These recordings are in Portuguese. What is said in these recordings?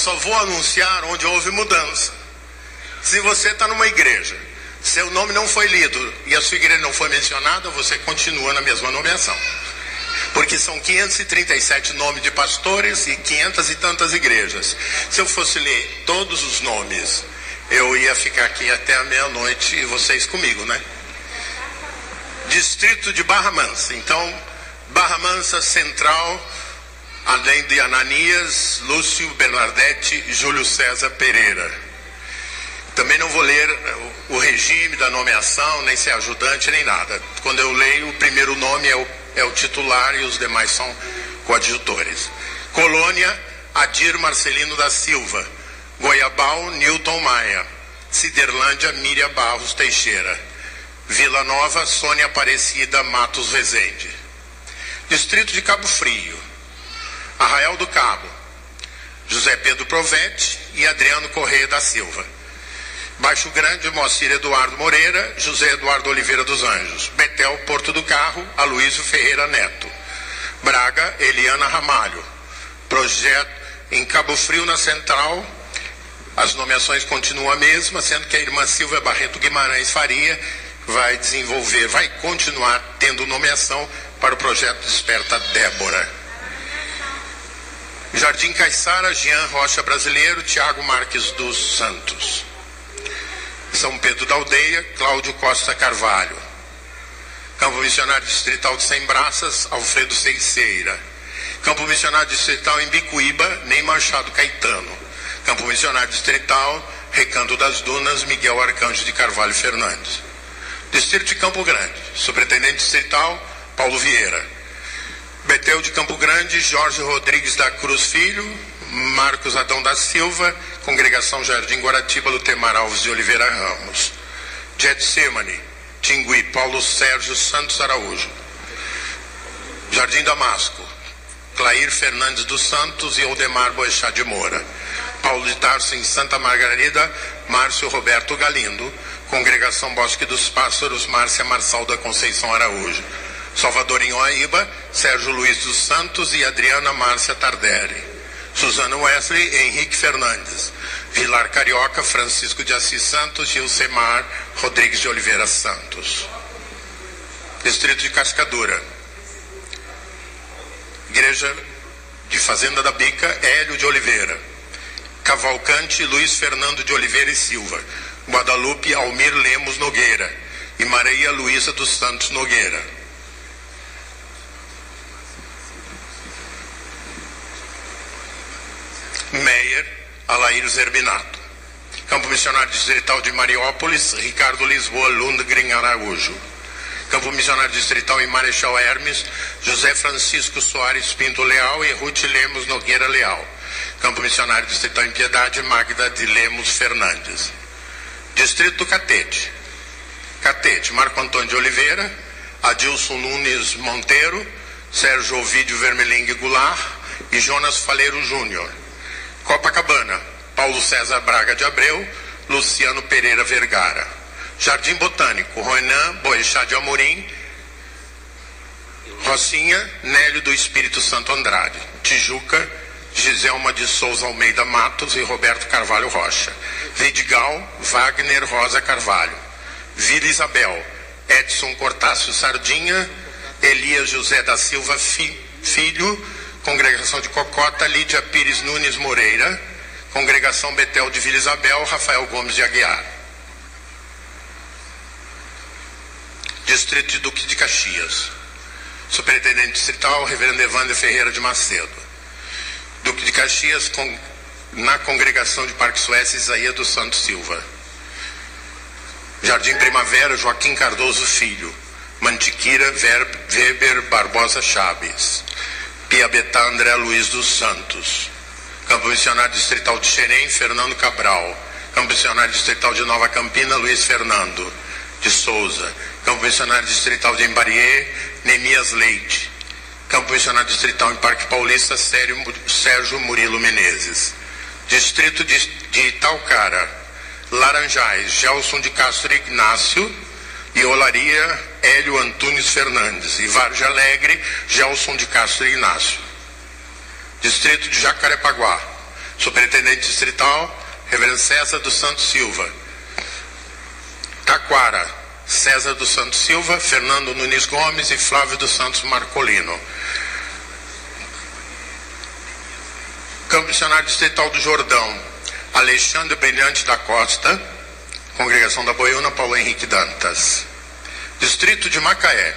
só vou anunciar onde houve mudança. Se você está numa igreja, seu nome não foi lido e a sua igreja não foi mencionada, você continua na mesma nomeação. Porque são 537 nomes de pastores e 500 e tantas igrejas. Se eu fosse ler todos os nomes, eu ia ficar aqui até a meia-noite e vocês comigo, né? Distrito de Barra Mansa. Então, Barra Mansa Central, além de Ananias, Lúcio, Bernadette, Júlio César Pereira. Também não vou ler o regime da nomeação, nem ser ajudante, nem nada. Quando eu leio, o primeiro nome é o titular e os demais são coadjutores. Colônia, Adir Marcelino da Silva. Goiabal, Newton Maia. Ciderlândia, Miriam Barros Teixeira. Vila Nova, Sônia Aparecida Matos Rezende. Distrito de Cabo Frio. Arraial do Cabo, José Pedro Provete e Adriano Correia da Silva. Baixo Grande, Moacir Eduardo Moreira, José Eduardo Oliveira dos Anjos. Betel, Porto do Carro, Aloysio Ferreira Neto. Braga, Eliana Ramalho. Projeto em Cabo Frio, na Central, as nomeações continuam a mesma, sendo que a irmã Silvia Barreto Guimarães Faria vai continuar tendo nomeação para o projeto Desperta Débora. Jardim Caiçara, Jean Rocha Brasileiro, Tiago Marques dos Santos. São Pedro da Aldeia, Cláudio Costa Carvalho. Campo Missionário Distrital de Sem Braças, Alfredo Seixeira. Campo Missionário Distrital em Bicuíba, Ney Machado Caetano. Campo Missionário Distrital, Recanto das Dunas, Miguel Arcanjo de Carvalho Fernandes. Distrito de Campo Grande, Superintendente Distrital, Paulo Vieira. Betel de Campo Grande, Jorge Rodrigues da Cruz Filho, Marcos Adão da Silva, Congregação Jardim Guaratiba, Lutemar Alves de Oliveira Ramos. Getsemane, Tingui, Paulo Sérgio Santos Araújo. Jardim Damasco, Clair Fernandes dos Santos e Odemar Boechat de Moura. Paulo de Tarso em Santa Margarida, Márcio Roberto Galindo. Congregação Bosque dos Pássaros, Márcia Marçal da Conceição Araújo. Salvador em Oaíba, Sérgio Luiz dos Santos e Adriana Márcia Tardelli. Suzana Wesley, Henrique Fernandes. Vilar Carioca, Francisco de Assis Santos, Gilcemar Rodrigues de Oliveira Santos. Distrito de Cascadura. Igreja de Fazenda da Bica, Hélio de Oliveira. Cavalcante, Luiz Fernando de Oliveira e Silva. Guadalupe, Almir Lemos Nogueira. E Maria Luísa dos Santos Nogueira. Meyer, Alair Zerbinato. Campo Missionário Distrital de Mariópolis, Ricardo Lisboa Lundgren Araújo. Campo Missionário Distrital em Marechal Hermes, José Francisco Soares Pinto Leal e Ruth Lemos Nogueira Leal. Campo Missionário Distrital em Piedade, Magda de Lemos Fernandes. Distrito do Catete. Catete, Marco Antônio de Oliveira, Adilson Nunes Monteiro, Sérgio Ovídio Vermeling Goulart e Jonas Faleiro Júnior. Copacabana, Paulo César Braga de Abreu, Luciano Pereira Vergara. Jardim Botânico, Ronan Boechat de Amorim, Rocinha, Nélio do Espírito Santo Andrade. Tijuca, Giselma de Souza Almeida Matos e Roberto Carvalho Rocha. Vidigal, Wagner Rosa Carvalho. Vila Isabel, Edson Cortácio Sardinha, Elias José da Silva Filho. Congregação de Cocota, Lídia Pires Nunes Moreira. Congregação Betel de Vila Isabel, Rafael Gomes de Aguiar. Distrito de Duque de Caxias. Superintendente Distrital, Reverendo Evandro Ferreira de Macedo. Duque de Caxias, na Congregação de Parque Suécia, Isaías dos Santos Silva. Jardim Primavera, Joaquim Cardoso Filho. Mantiqueira, Weber Barbosa Chaves. Piabetá, André Luiz dos Santos. Campo Missionário Distrital de Xerém, Fernando Cabral. Campo Missionário Distrital de Nova Campina, Luiz Fernando de Souza. Campo Missionário Distrital de Embariê, Nemias Leite. Campo Missionário Distrital em Parque Paulista, Sérgio Murilo Menezes. Distrito de Itaucara, Laranjais, Gelson de Castro Ignácio e Olaria, Hélio Antunes Fernandes. E Vargem Alegre, Gelson de Castro Ignácio. Distrito de Jacarepaguá, Superintendente Distrital, Reverendo César dos Santos Silva. Taquara, César dos Santos Silva, Fernando Nunes Gomes e Flávio dos Santos Marcolino. Campo Missionário Distrital do Jordão, Alexandre Brilhante da Costa, Congregação da Boiúna, Paulo Henrique Dantas. Distrito de Macaé,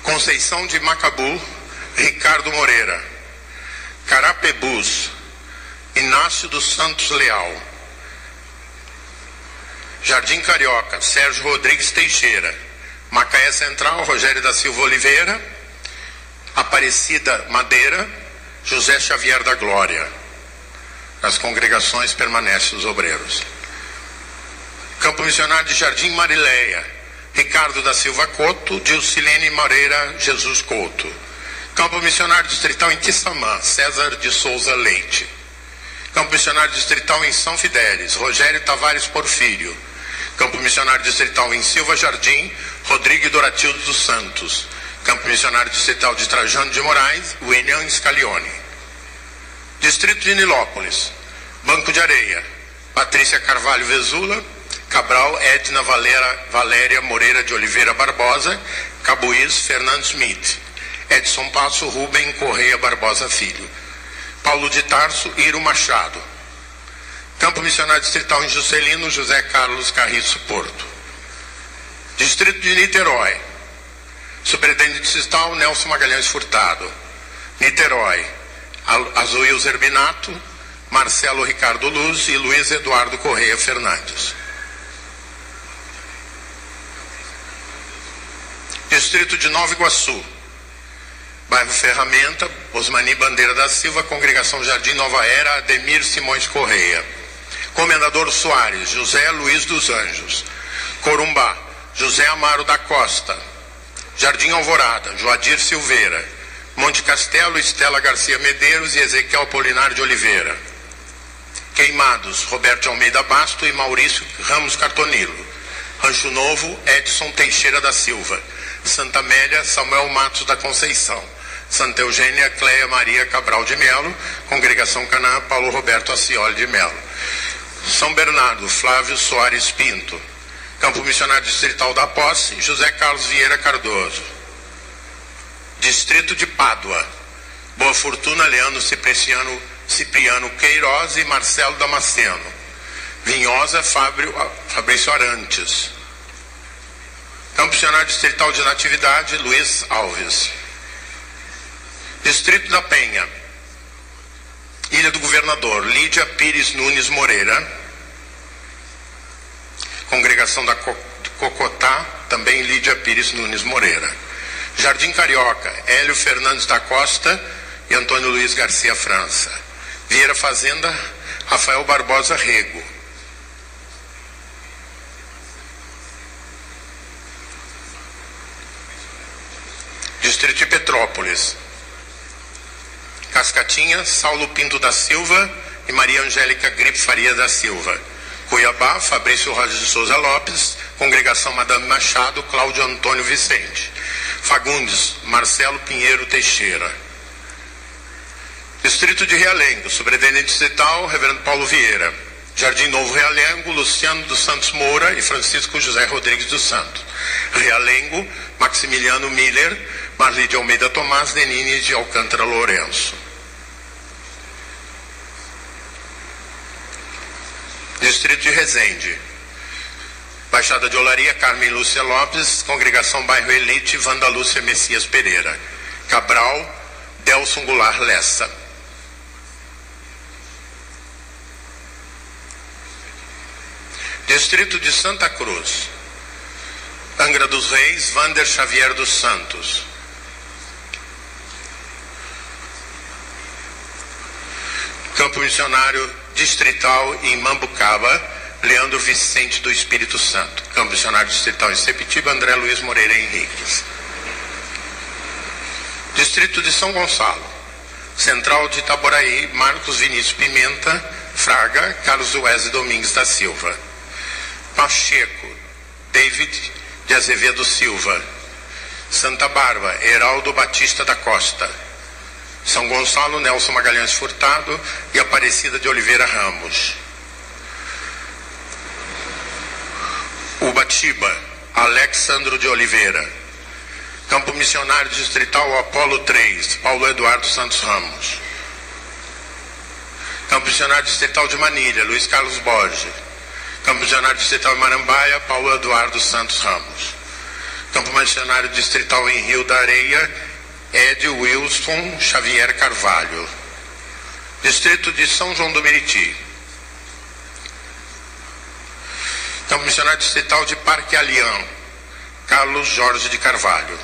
Conceição de Macabu, Ricardo Moreira. Carapebus, Inácio dos Santos Leal. Jardim Carioca, Sérgio Rodrigues Teixeira. Macaé Central, Rogério da Silva Oliveira. Aparecida Madeira, José Xavier da Glória. As congregações permanecem os obreiros. Campo Missionário de Jardim Marileia, Ricardo da Silva Couto, Dilcilene Moreira Jesus Couto. Campo Missionário Distrital em Quissamã, César de Souza Leite. Campo Missionário Distrital em São Fidélis, Rogério Tavares Porfírio. Campo Missionário Distrital em Silva Jardim, Rodrigo Doratildo dos Santos. Campo Missionário Distrital de Trajano de Moraes, William Scalione. Distrito de Nilópolis, Banco de Areia, Patrícia Carvalho Vezula, Cabral Edna Valéria Moreira de Oliveira Barbosa, Cabuís Fernando Smith. Edson Passo Rubem Correia Barbosa Filho. Paulo de Tarso Iro Machado. Campo Missionário Distrital em Juscelino, José Carlos Carriço Porto. Distrito de Niterói, Superintendente Distrital Nelson Magalhães Furtado. Niterói, Azuil Zerbinato, Marcelo Ricardo Luz e Luiz Eduardo Correia Fernandes. Distrito de Nova Iguaçu, Bairro Ferramenta, Osmani Bandeira da Silva, Congregação Jardim Nova Era, Ademir Simões Correia. Comendador Soares, José Luiz dos Anjos. Corumbá, José Amaro da Costa. Jardim Alvorada, Joadir Silveira. Monte Castelo, Estela Garcia Medeiros e Ezequiel Polinário de Oliveira. Queimados, Roberto Almeida Basto e Maurício Ramos Cartonilo. Rancho Novo, Edson Teixeira da Silva. Santa Amélia, Samuel Matos da Conceição. Santa Eugênia, Cleia Maria Cabral de Melo. Congregação Canaã, Paulo Roberto Acioli de Melo. São Bernardo, Flávio Soares Pinto. Campo Missionário Distrital da Posse, José Carlos Vieira Cardoso. Distrito de Pádua, Boa Fortuna, Leandro Cipriano Queiroz e Marcelo Damasceno. Vinhosa, Fabrício Arantes. Campo Missionário Distrital de Natividade, Luiz Alves. Distrito da Penha, Ilha do Governador, Lídia Pires Nunes Moreira. Congregação da Cocotá, também Lídia Pires Nunes Moreira. Jardim Carioca, Hélio Fernandes da Costa e Antônio Luiz Garcia França. Vieira Fazenda, Rafael Barbosa Rego. Distrito de Petrópolis, Cascatinha, Saulo Pinto da Silva e Maria Angélica Gripe Faria da Silva. Cuiabá, Fabrício Rojas de Souza Lopes, Congregação Madame Machado, Cláudio Antônio Vicente. Fagundes, Marcelo Pinheiro Teixeira. Distrito de Realengo, Superintendente Distrital, Reverendo Paulo Vieira. Jardim Novo Realengo, Luciano dos Santos Moura e Francisco José Rodrigues dos Santos. Realengo, Maximiliano Miller, Marli de Almeida Tomás, Denine de Alcântara Lourenço. Distrito de Resende, Baixada de Olaria, Carmen Lúcia Lopes, Congregação Bairro Elite, Wanda Lúcia Messias Pereira. Cabral, Delson Goulart Lessa. Distrito de Santa Cruz, Angra dos Reis, Vander Xavier dos Santos. Campo Missionário Distrital em Mambucaba, Leandro Vicente do Espírito Santo. Campo Missionário Distrital em Sepitiba, André Luiz Moreira Henriques. Distrito de São Gonçalo, Central de Itaboraí, Marcos Vinícius Pimenta Fraga, Carlos Wesley Domingues da Silva. Pacheco, David de Azevedo Silva. Santa Bárbara, Heraldo Batista da Costa. São Gonçalo, Nelson Magalhães Furtado e Aparecida de Oliveira Ramos. Ubatiba, Alexandro de Oliveira. Campo Missionário Distrital Apolo 3, Paulo Eduardo Santos Ramos. Campo Missionário Distrital de Manilha, Luiz Carlos Borges. Campo Missionário Distrital de Marambaia, Paulo Eduardo Santos Ramos. Campo Missionário Distrital em Rio da Areia, Ed Wilson Xavier Carvalho. Distrito de São João do Meriti. Campo Missionário Distrital de Parque Alião, Carlos Jorge de Carvalho.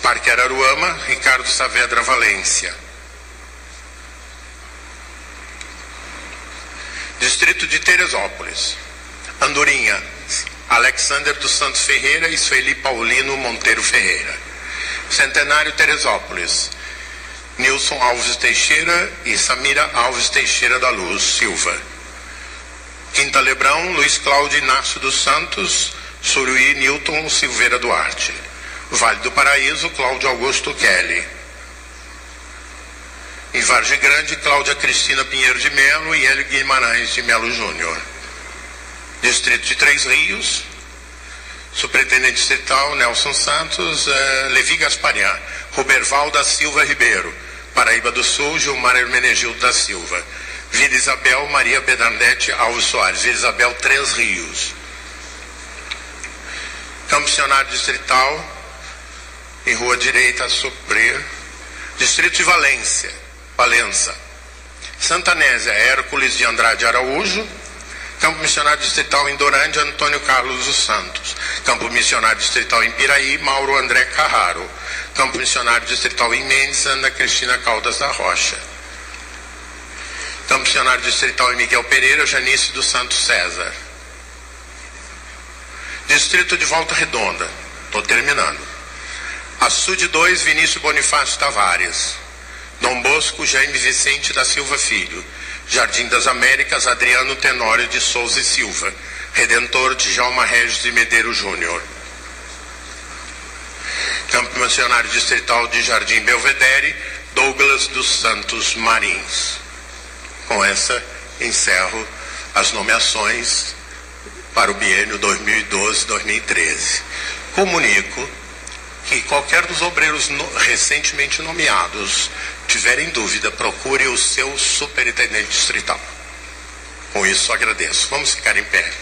Parque Araruama, Ricardo Saavedra Valência. Distrito de Teresópolis. Andorinha, Alexander dos Santos Ferreira e Sueli Paulino Monteiro Ferreira. Centenário Teresópolis, Nilson Alves Teixeira e Samira Alves Teixeira da Luz Silva. Quinta Lebrão, Luiz Cláudio Inácio dos Santos, Suruí Newton Silveira Duarte. Vale do Paraíso, Cláudio Augusto Kelly. Em Vargem Grande, Cláudia Cristina Pinheiro de Melo e Hélio Guimarães de Melo Júnior. Distrito de Três Rios, Superintendente Distrital Nelson Santos, Levi Gasparian. Roberval da Silva Ribeiro. Paraíba do Sul, Gilmar Hermenegildo da Silva. Vila Isabel Maria Bernadette Alves Soares. Vila Isabel Três Rios. Campo Missionário Distrital em Rua Direita Suprir. Distrito de Valença. Santa Nésia, Hércules de Andrade Araújo. Campo Missionário Distrital em Dorândia, Antônio Carlos dos Santos. Campo Missionário Distrital em Piraí, Mauro André Carraro. Campo Missionário Distrital em Mendes, Ana Cristina Caldas da Rocha. Campo Missionário Distrital em Miguel Pereira, Janice dos Santos César. Distrito de Volta Redonda, estou terminando. Açude 2, Vinícius Bonifácio Tavares. Dom Bosco, Jaime Vicente da Silva Filho. Jardim das Américas, Adriano Tenório de Souza e Silva. Redentor, Djalma Regis de Medeiros Júnior. Campo Missionário Distrital de Jardim Belvedere, Douglas dos Santos Marins. Com essa, encerro as nomeações para o biênio 2012-2013. Comunico que qualquer dos obreiros recentemente nomeados tiverem dúvida, procure o seu superintendente distrital. Com isso, agradeço. Vamos ficar em pé.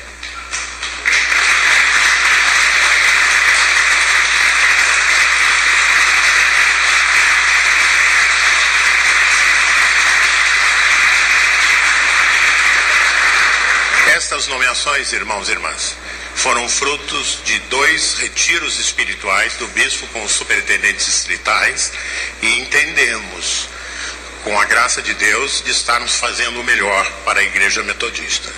Estas nomeações, irmãos e irmãs, foram frutos de 2 retiros espirituais do bispo com os superintendentes distritais e entendemos, com a graça de Deus, de estarmos fazendo o melhor para a Igreja Metodista.